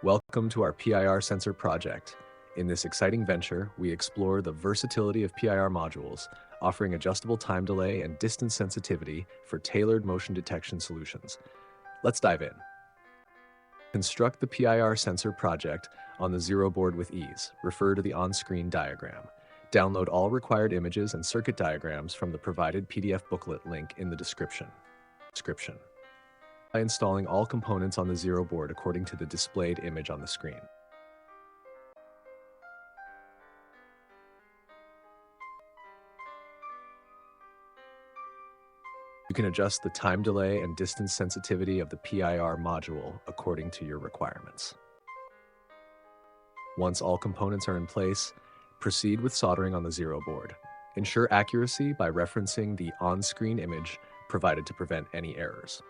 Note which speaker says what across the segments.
Speaker 1: Welcome to our PIR sensor project. In this exciting venture, we explore the versatility of PIR modules, offering adjustable time delay and distance sensitivity for tailored motion detection solutions. Let's dive in. Construct the PIR sensor project on the Zero board with ease. Refer to the on-screen diagram. Download all required images and circuit diagrams from the provided PDF booklet link in the description. By installing all components on the Zero board according to the displayed image on the screen. You can adjust the time delay and distance sensitivity of the PIR module according to your requirements. Once all components are in place, proceed with soldering on the Zero board. Ensure accuracy by referencing the on-screen image provided to prevent any errors.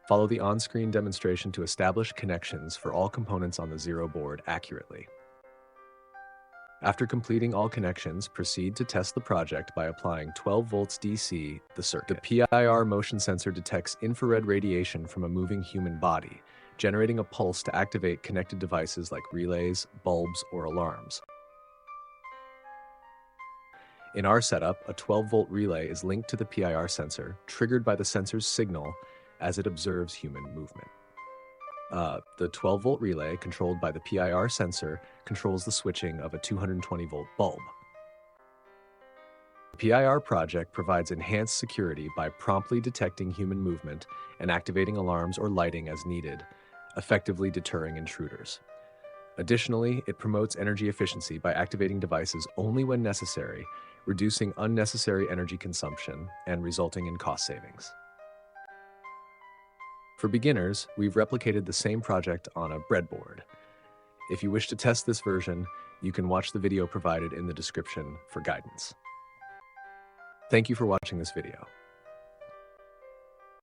Speaker 1: Follow the on-screen demonstration to establish connections for all components on the Zero board accurately. After completing all connections, proceed to test the project by applying 12 volts DC the circuit. The PIR motion sensor detects infrared radiation from a moving human body, generating a pulse to activate connected devices like relays, bulbs, or alarms. In our setup, a 12-volt relay is linked to the PIR sensor, triggered by the sensor's signal as it observes human movement. The 12-volt relay, controlled by the PIR sensor, controls the switching of a 220-volt bulb. The PIR project provides enhanced security by promptly detecting human movement and activating alarms or lighting as needed, effectively deterring intruders. Additionally, it promotes energy efficiency by activating devices only when necessary, reducing unnecessary energy consumption and resulting in cost savings. For beginners, we've replicated the same project on a breadboard. If you wish to test this version, you can watch the video provided in the description for guidance. Thank you for watching this video.